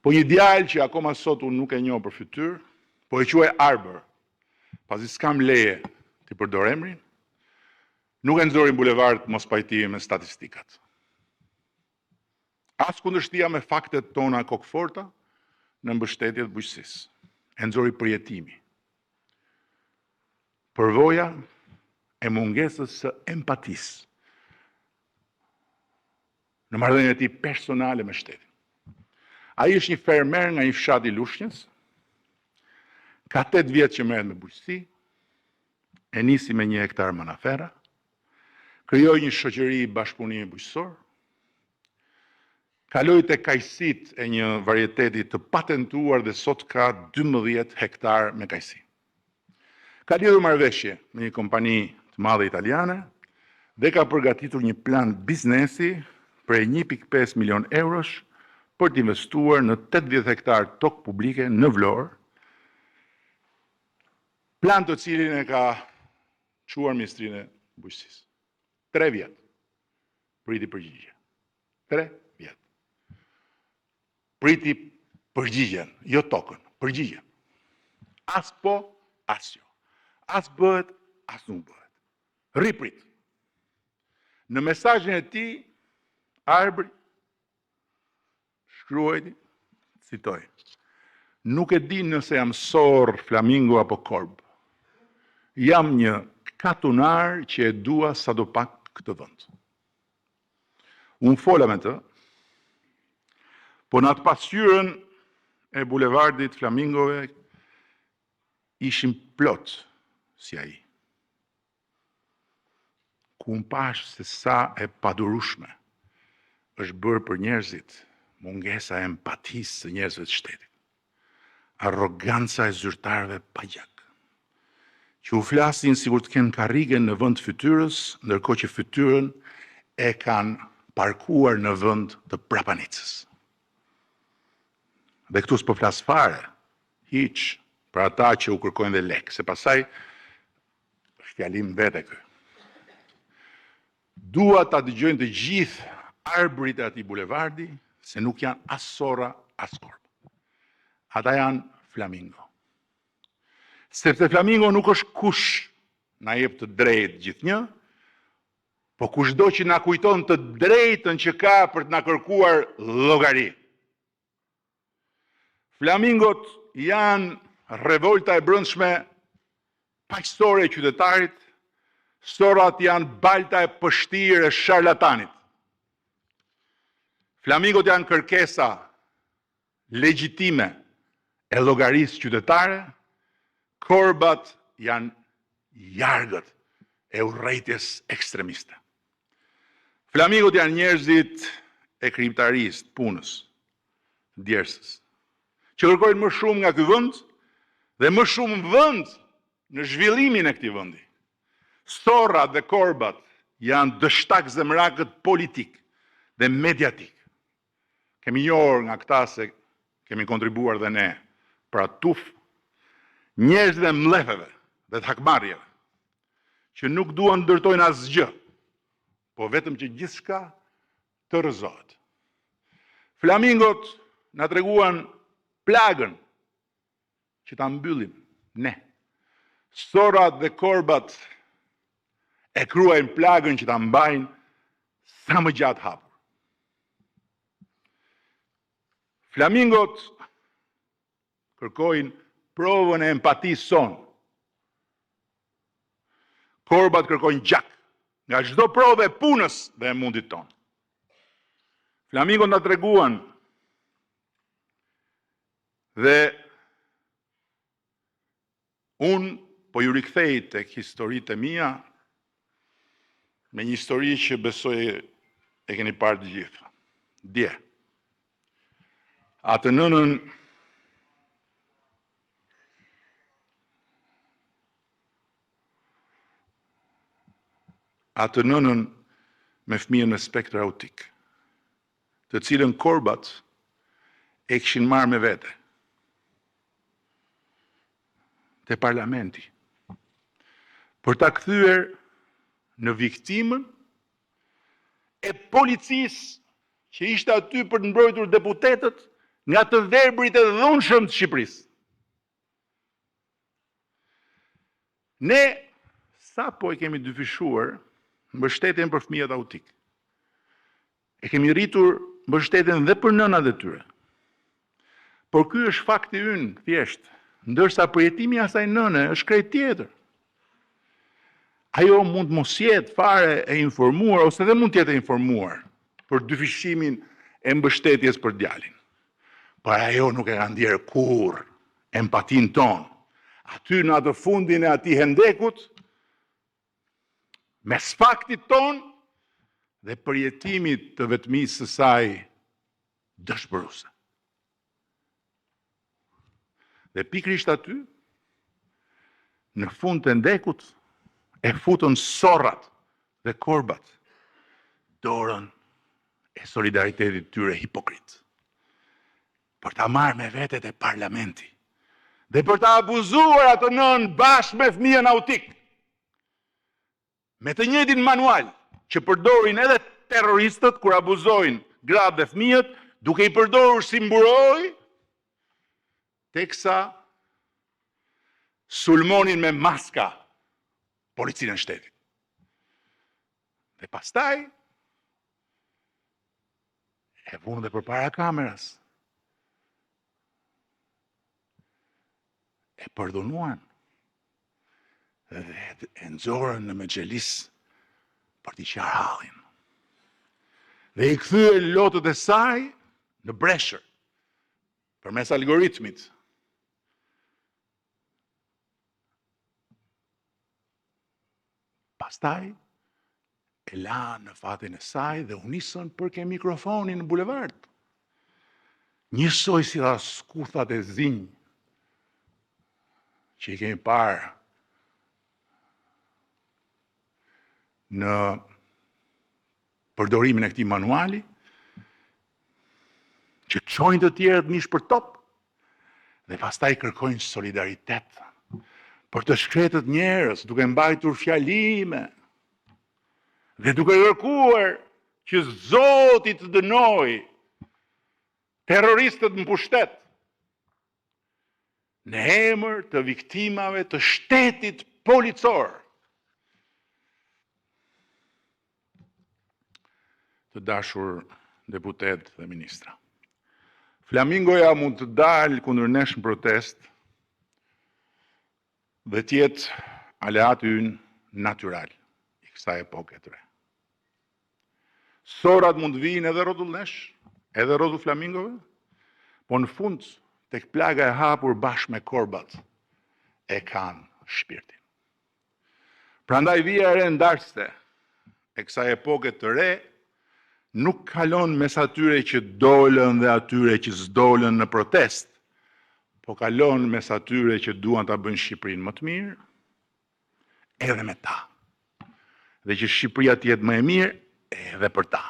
Po një djalë që akoma sot unë nuk e njoh për fytyrë, po e quaj Arbër, pasi s'kam leje të përdor emrin, nuk e nxori bulevard mos pajtimi me statistikat. As kundërshtia me faktet tona kokforta në mbështetje të bujqësisë. E nxori përjetimi. Përvoja e mungesës së empatisë në marrëdhënien e tij personale me shtetin. Ai është një fermer nga një fshat i Lushnjës, ka 8 vjet që merret me bujqësi, e nisi me 1 hektar manafera, krijoi një shoqëri bashkëpunimi bujqësor, kaloi te kajsit e një varieteti të patentuar dhe sot ka 12 hektar me kajsi. Ka lidhur marrëveshje me një kompani të madhe italiane dhe ka përgatitur një plan biznesi për 1.5 milion eurosh për të investuar në 80 hektar tokë publike në Vlorë, plan të cilin e ka çuar Ministrinë e Bujqësisë. 3 vjet priti përgjigje. 3 vjet. Priti përgjigjen, jo tokën, përgjigjen. As po, as jo. As bëhet, as nuk bëhet. Riprit. Në mesazhin e tij, Arbri shkruajti, citoj: "Nuk e di nëse jam sorr, flamingo apo korb. Jam një katunar që e dua sadopak këtë vend." Unë fola me të, po në atë pasqyrën e bulevardit Flamingove ishim plot si ai. Ku unë pash se sa e padurueshme është bërë për njerëzit mungesa e empatisë së njerëzve të shtetit. Arroganca e zyrtarëve pa gjak, që u flasin sikur të kenë karrige në vend të fytyrës, ndërkohë që fytyrën e kanë parkuar në vend të prapanicës. Dhe këtu s'po flas fare, hiç, për ata që u kërkojnë dhe lek, se pasaj është fjalim vete ky. Dua ta dëgjojnë të gjithë arbrit e atij bulevardi, se nuk janë as sorra, as korb. Ata janë flamingo. Sepse flamingo nuk është kush na jep të drejtë gjithnjë, po kushdo që na kujton të drejtën që ka për të na kërkuar llogari. Flamingot janë revolta e brendshme paqësore e qytetarit, sorrat janë balta e pështirë e sharlatanit. Flamingot janë kërkesa legjitime e llogarisë qytetare, korbat janë jargët e urrëties ekstremiste. Flamingot janë njerëzit e krijimtarisë, punës, djersës, që kërkojnë më shumë nga ky vend dhe më shumë vend në zhvillimin e këtij vendi. Sorrat dhe korbat janë dështak zemrakët politik dhe mediatik. Kemi njohur nga këta se kemi kontribuar dhe ne pra tuf njerëzit e mllefeve dhe të hakmarrjeve, që nuk duan ndërtojnë asgjë, po vetëm që gjithçka të rrëzohet. Flamingot na treguan plagën që ta mbyllim ne. Sorrat dhe korbat e kruajnë plagën që ta mbajnë sa më gjatë hapur. Flamingot kërkojnë provën e empatisë sonë. Korbat kërkojnë gjak nga çdo provë e punës dhe e mundit tonë. Flamingot na treguan dhe unë po ju rikthej tek historitë e mia me një histori që besoj e keni parë të gjithë. Dje. Atë nënën me fëmijën me spektër autik, të cilën korbat e kishin marrë me vete te parlamenti për ta kthyer në viktimën e policisë që ishte aty për të mbrojtur deputetët nga të verbrit e dhunshëm të Shqipërisë. Ne sapo e kemi dyfishuar mbështetjen për fëmijët autik. E kemi rritur mbështetjen dhe për nënat e tyre. Por ky është fakti ynë thjesht, ndërsa përjetimi i asaj nëne është krejt tjetër. Ajo mund mos jetë fare e informuar ose dhe mund të jetë e informuar për dyfishimin e mbështetjes për djalin. Por ajo nuk e ka ndjerë kurrë empatin tonë. Aty në atë fundin e atij hendekut, mes faktit tonë dhe përjetimit të vetmisë së saj dëshpëruese. Dhe pikrisht aty, në fund të ndekut, e futën sorrat dhe korbat dorën e solidaritetit tyre hipokrit. Për ta marrë me vetet e parlamenti dhe për ta abuzuar atë nën bashkë me fëmijën autik. Me të njëjtin manual që përdorin edhe terroristët kur abuzojnë gratë dhe fëmijët, duke i përdorur si mburoj, teksa sulmonin me maska policinë e shtetit. Dhe pastaj e vunë dhe përpara kameras. E përdonuan dhe e nxorën në mëxhelis për t'i qarë hallin. Dhe i kthyen lotët e saj në breshër përmes algoritmit. Pastaj e la në fatin e saj dhe u nisën për ke mikrofonin në bulevard. Njësoj si dha skuthat e zinj që i kemi parë në përdorimin e këtij manuali, që çojnë të tjerët mish për top dhe pastaj kërkojnë solidaritet për të shkretët njerëz, duke mbajtur fjalime dhe duke kërkuar që Zoti të dënojë terroristët në pushtet në emër të viktimave të shtetit policor. Të dashur deputet dhe ministra, flamingoja mund të dalë kundër nesh në protest dhe tjetë aleati ynë natyral i kësaj epoke të re. Sorat mund të vinë edhe rrotull nesh, edhe rrotull flamingove, po në fund tek plaga e hapur bashkë me korbat e kanë shpirtin. Prandaj vija e re ndarëste e kësaj epoke të re nuk kalon mes atyre që dolën dhe atyre që s'dolën në protest, po kalon mes atyre që duan ta bëjnë Shqipërinë më të mirë, edhe me ta. Dhe që Shqipëria të jetë më e mirë edhe për ta.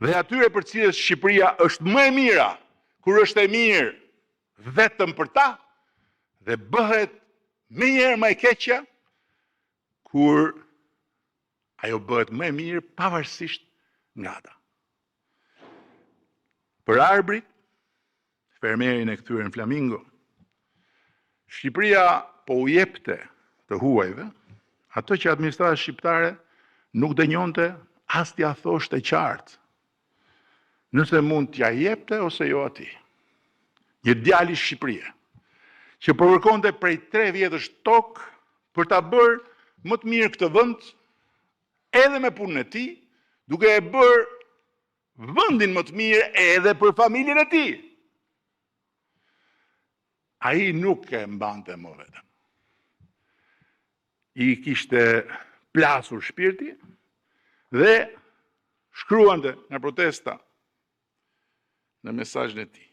Dhe atyre për cilës Shqipëria është më e mira, kur është e mirë vetëm për ta, dhe bëhet më njëherë më e keqja, kur ajo bëhet më e mirë pavarësisht nga ata. Për arbrit, fermerin e kthyer në flamingo, Shqipëria po u jepte të huajve ato që administrata shqiptare nuk dënjonte as t'ia thoshte qartë, nëse mund t'ja jepte ose jo atij. Një djalë i Shqipërisë që përkërkonte prej 3 vjetësh tokë për ta bërë më të mirë këtë vend, edhe me punën e tij, duke e bërë vendin më të mirë edhe për familjen e tij. Ai nuk e mbante më vetëm. I kishte plasur shpirti dhe shkruante në protesta në mesazhin e tij.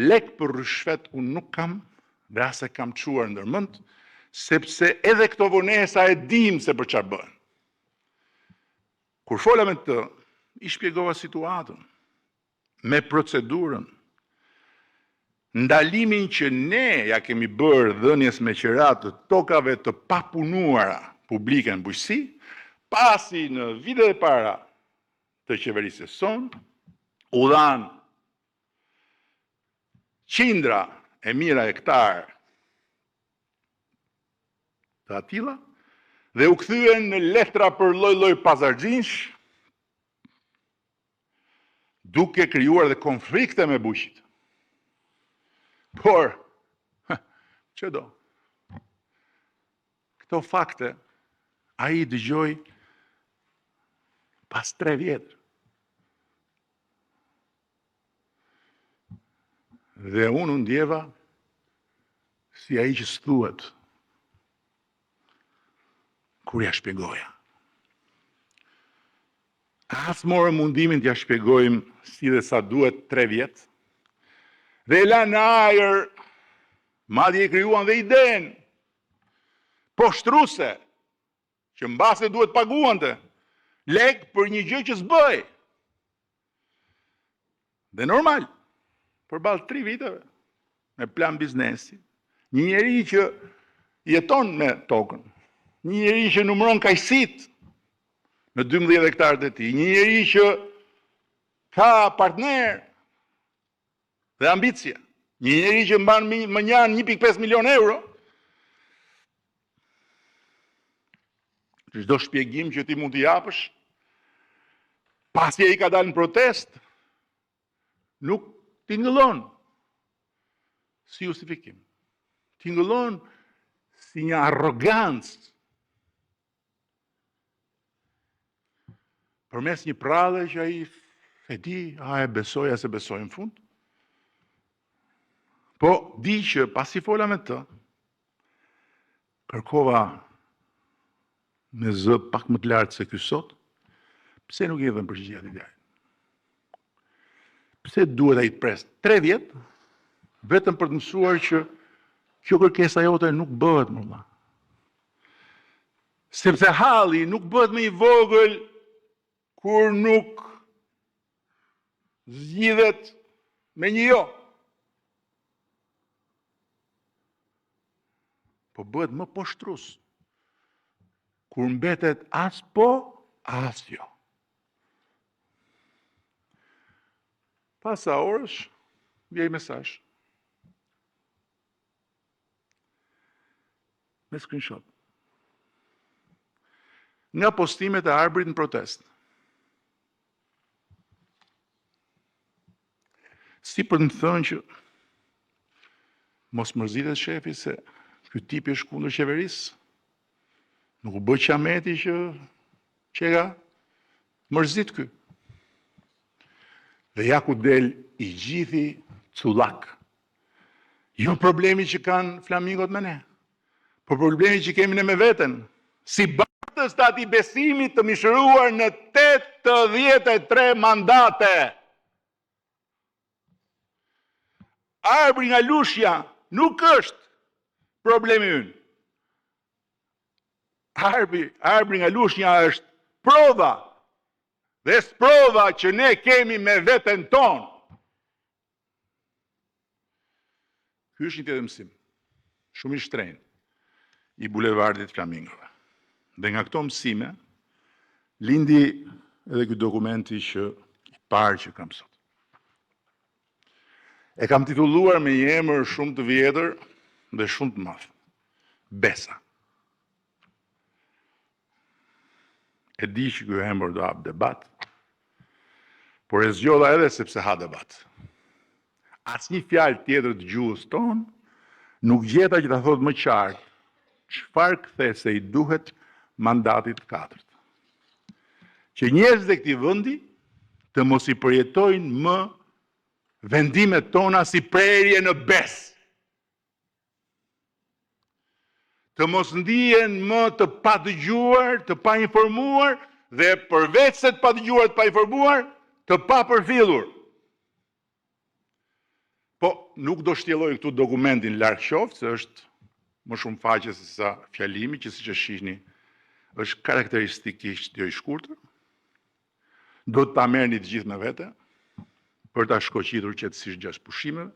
Lek për rishfet unë nuk kam, dhe as e kam çuar ndërmend, sepse edhe këto vonesa e dim se për çfarë bëhen. Kur fola me të, i shpjegova situatën, me procedurën, ndalimin që ne ja kemi bërë dhënies me qerat të tokave të papunuara publike në bujqësi, pasi në vitet e para të qeverisë sonë, u dhanë qindra e mira hektar të atilla dhe u kthyen në letra për lloj-lloj pazarxhinsh, duke krijuar dhe konflikte me bujqit. Por, që do? Këto fakte, a I dëgjoj pas 3 vjetër. Dhe unë ndjeva si ai që s'thuhet kur ja shpjegoja. As morëm mundimin t'ja shpjegojmë si dhe sa duhet 3 vjet. Dhe la në ajër, madje I krijuan dhe idenë poshtruese që mbase duhet paguante lek për një gjë që s'bëj. Dhe normal, përballë 3 viteve me plan biznesi, një njeri që jeton me tokën, një njeri që numëron kajsit me 12 hektarët e tij, një njeri që ka partner dhe ambicie, një njeri që mban më njanë 1.5 milion euro, çdo shpjegim që ti mund t'i japësh, pasi ai ka dalë në protest, nuk tingëllon si justifikim. Tingëllon si një arrogancë përmes një prallë që ai e di, a e besoj, a se besoj në fund. Po, di që pasi fola me të, kërkova me zë pak më të lartë se ky sot, pse nuk I dhëm përgjigje atij djalë? Pse duhet ai të pres 3 vjet vetëm për të mësuar që kjo kërkesa jote nuk bëhet më vëlla. Sepse halli nuk bëhet më I vogël kur nuk zgjidhet me një jo. Po bëhet më poshtrues kur mbetet as po, as jo. Pas sa orësh, vjej mesazh. Me screenshot. Nga postimet e Arbërit në protest. Si për të më thënë që mos mërzitet shefi se ky tipi është kundër qeverisë, nuk u bë qameti që ka mërzit ky. Dhe ja ku del I gjithi cullak. Jo problemi që kanë flamingot me ne, por problemi që kemi ne me veten. Si bartës të atij besimit të mishëruar në 83 mandate. Arbëri nga Lushja nuk është problemi ynë. Arbëri nga Lushja është prova. Dhe sprova që ne kemi me veten tonë. Ky është një tjetër mësim, shumë I shtrenjtë, I bulevardit Flamingove. Dhe nga këto mësime, lindi edhe ky dokumenti që I parë që kam sot. E kam titulluar me një emër shumë të vjetër dhe shumë të madh. Besa. E di që ky emër do hap debat, por e zgjodha edhe sepse ha debat. Asnjë fjalë tjetër të gjuhës tonë nuk gjeta që ta thotë më qartë çfarë kthese I duhet mandatit 4. Që njerëzit e këtij vendi të mos I përjetojnë më vendimet tona si prerje në besë. Të mos ndihen më të padëgjuar, të painformuar dhe përveç se të padëgjuar, të painformuar, të papërfillur. Po, nuk do shtjelloj këtu dokumentin larg qoftë, se është më shumë faqe se sa fjalimi, që siç e shihni, është karakteristikisht jo I shkurtër. Do ta merrni të gjithë me vete për ta shkoqitur qetësisht gjatë pushimeve,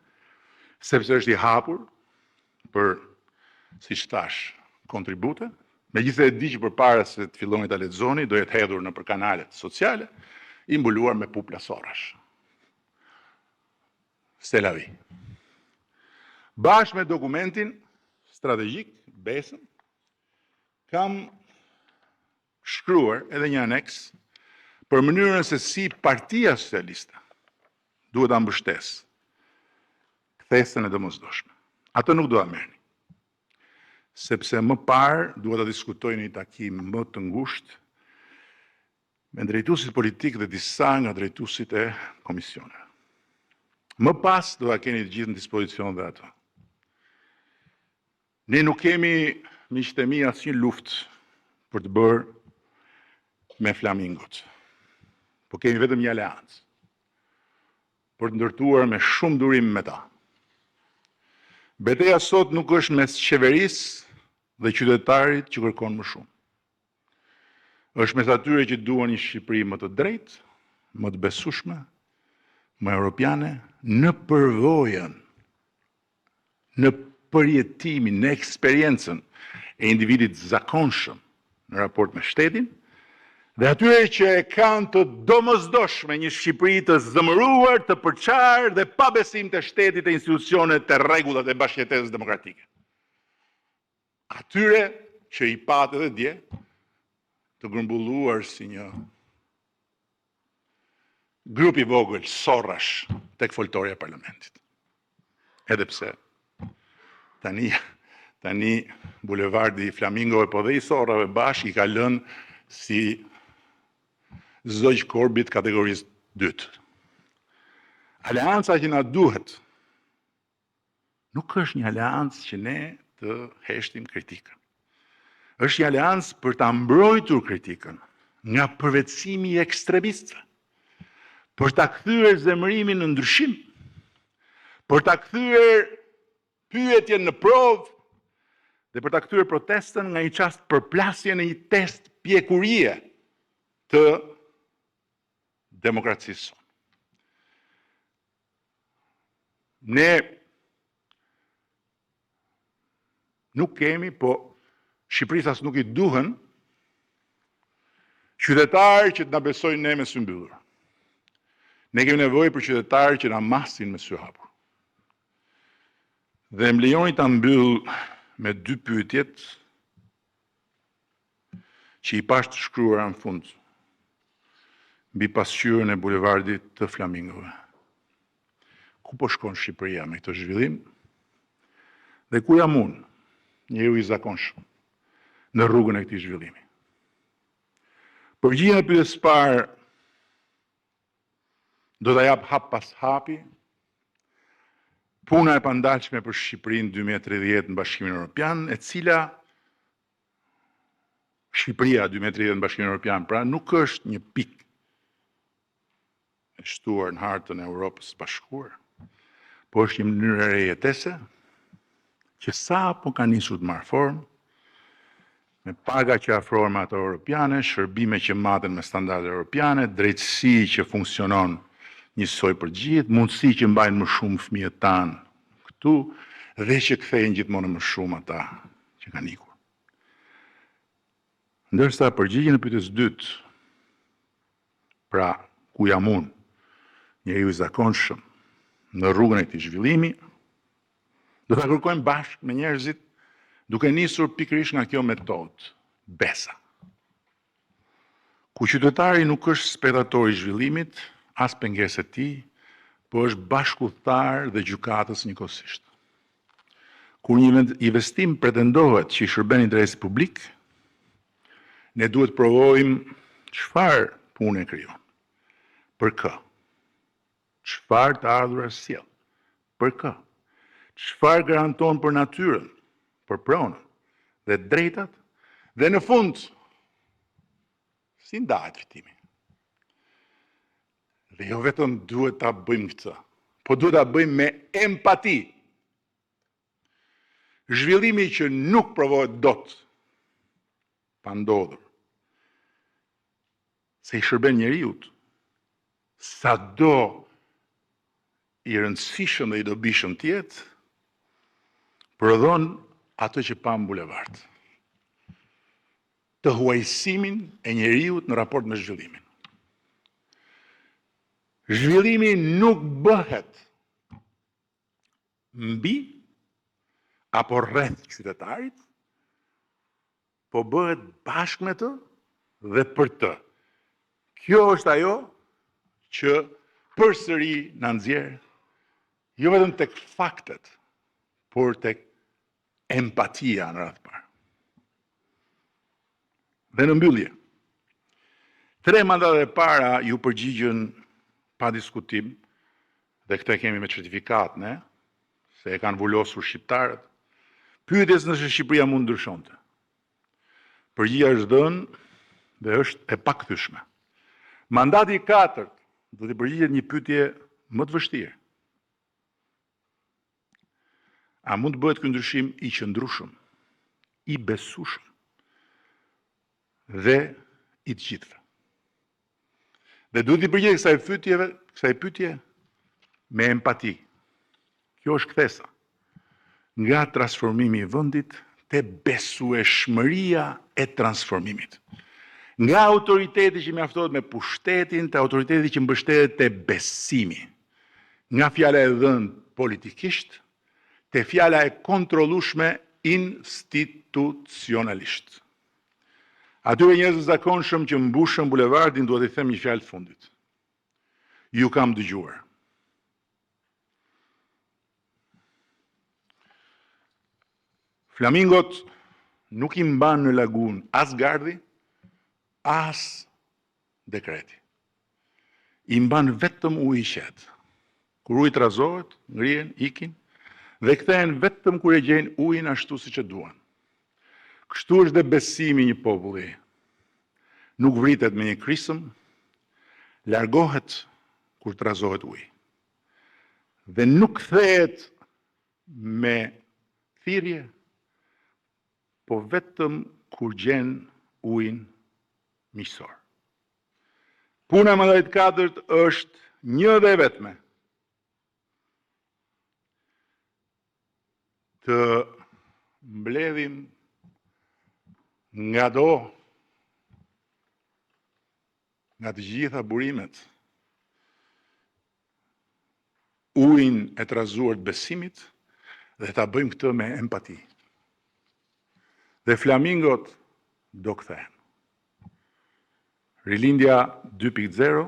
sepse është I hapur për, siç thash, kontribute. Megjithëse e di që përpara se të filloni ta lexoni, do jetë hedhur nëpër kanalet sociale, I mbuluar me pupla sorrash. C'est la vie. Bashkë me dokumentin strategjik, besën, kam shkruar edhe një aneks për mënyrën se si Partia Socialiste duhet ta mbështesë kthesën e domosdoshme. Atë nuk do ta merrni. Sepse më parë duhet ta diskutoj në një takim më të ngushtë me drejtuesit politik dhe disa nga drejtuesit e komisioneve. Më pas do ta keni të gjithë në dispozicion dhe ato. Ne nuk kemi, miqtë e mi, asnjë luftë për të bërë me flamingot. Po kemi vetëm një aleancë për të ndërtuar me shumë durim me ta. Betejë sot nuk është mes qeverisë dhe qytetarit që kërkon më shumë. Është mes atyre që duan një Shqipëri më të drejtë, më të besueshme, më europiane, në përvojën, në përjetimin, në eksperiencën e individit zakonshëm në raport me shtetin, dhe atyre që e kanë të domosdoshme një Shqipëri të zëmëruar, të përçarë dhe pa besim të shtetit, të institucionet, të rregullat e bashkëjetesës demokratike. Atyre që i patë edhe dje të grumbulluar si një grup i vogël sorrash tek foltorja e parlamentit. Edhe pse tani bulevardi i Flamingove po dhe i sorrave bashkë i ka lënë si zogj korbit kategorisë 2. Aleanca që na duhet nuk është një aleancë që ne të heshtim kritikën. Është një aleancë për ta mbrojtur kritikën nga përvetësimi i ekstremistëve, për ta kthyer zemërimin në ndryshim, për ta kthyer pyetjen në provë dhe për ta kthyer protestën nga një çast përplasje në një test pjekurie të demokracisë sonë. Ne nuk kemi, po Shqipërisë as nuk i duhen qytetarë që të na besojnë ne me sy mbyllur. Ne kemi nevojë për qytetarë që na masin me sy hapur. Dhe më lejoni ta mbyll me 2 pyetjet që i pash të shkruara në fund mbi pasqyrën e bulevardit të Flamingove. Ku po shkon Shqipëria me këtë zhvillim? Dhe ku jam unë, njeriu i zakonshëm, në rrugën e këtij zhvillimi? Përgjigjen e pyetjes së parë do ta jap hap pas hapi. Puna e pandalshme për Shqipërinë 2030 në Bashkimin Evropian, e cila Shqipëria 2030 në Bashkimin Evropian, pra nuk është një pikë e shtuar në hartën e Europës së Bashkuar, po është një mënyrë e re jetese që sapo ka nisur të marrë formë, me paga që afrohen me ato europiane, shërbime që maten me standarde europiane, drejtësi që funksionon njësoj për gjithë, mundësi që mbajnë më shumë fëmijët tanë këtu dhe që kthejnë gjithmonë më shumë ata që kanë ikur. Ndërsa përgjigjen e pyetjes së dytë, pra ku jam unë, njeriu i zakonshëm në rrugën e këtij zhvillimi, do ta kërkojmë bashkë me njerëzit, duke nisur pikërisht nga kjo metodë, besa. Ku qytetari nuk është spektator i zhvillimit, as pengesë e tij, po është bashkëudhëtar dhe gjykatës njëkohësisht. Kur një investim pretendohet që i shërben interes publik, ne duhet provojmë çfarë punë krijon. Për kë? Çfarë të ardhurar sjell? Për kë? Çfarë garanton për natyrën, për pronën dhe drejtat, dhe në fund si ndahet fitimi? Dhe jo vetëm duhet ta bëjmë këtë, po duhet ta bëjmë me empati. Zhvillimi që nuk provohet dot pa ndodhur, se i shërben njeriut, sado i rëndësishëm dhe i dobishëm të jetë, prodhon atë që pa në bulevard. Të huajsimin e njeriut në raport me zhvillimin. Zhvillimi nuk bëhet mbi apo rreth qytetarit, po bëhet bashkë me të dhe për të. Kjo është ajo që përsëri na nxjerr jo vetëm tek faktet, por tek empatia në radhë parë. Dhe në mbyllje, 3 mandatet e para ju përgjigjen pa diskutim, dhe këtë kemi me certifikat ne, se e kanë vulosur shqiptarët, pyetjes nëse Shqipëria mund ndryshonte. Përgjigja është dhënë dhe është e pakthyeshme. Mandati i 4 do të përgjigjet një pyetje më të vështirë. A mund të bëhet ky ndryshim i qëndrueshëm, i besueshëm dhe i të gjithëve? Dhe duhet të përgjigjet kësaj pyetje me empati. Kjo është kthesa nga transformimi i vendit te besueshmëria e transformimit. Nga autoriteti që mjaftohet me pushtetin, te autoriteti që mbështetet te besimi. Nga fjala e dhënë politikisht, te fjala e kontrollueshme institucionalisht. Atyre njerëzve të zakonshëm që mbushën bulevardin, duhet i them një fjalë të fundit. Ju kam dëgjuar. Flamingot nuk I mban në lagun as gardi, as dekreti. I mban vetëm uji I qetë. Kur uji trazohet, ngrihen, ikin, dhe kthehen vetëm kur e gjejnë ujin ashtu siç e duan. Kështu është dhe besimi I një populli. Nuk vritet me një krisëm, largohet kur trazohet uji. Dhe nuk kthehet me thirrje, po vetëm kur gjen ujin miqësor. Puna e mandatit 4 është një dhe e vetme. Të mbledhim nga të gjitha burimet, ujin e trazuar të besimit dhe ta bëjmë këtë me empati. Dhe flamingot do kthehen. Rilindja 2.0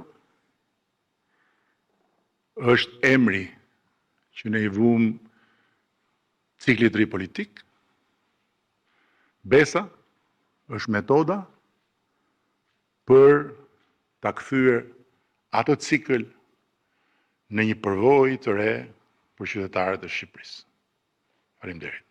është emri që ne I vum ciklit të ri politik. Besa është metoda për ta kthyer atë cikël në një përvojë të re për qytetarët e Shqipërisë. Faleminderit.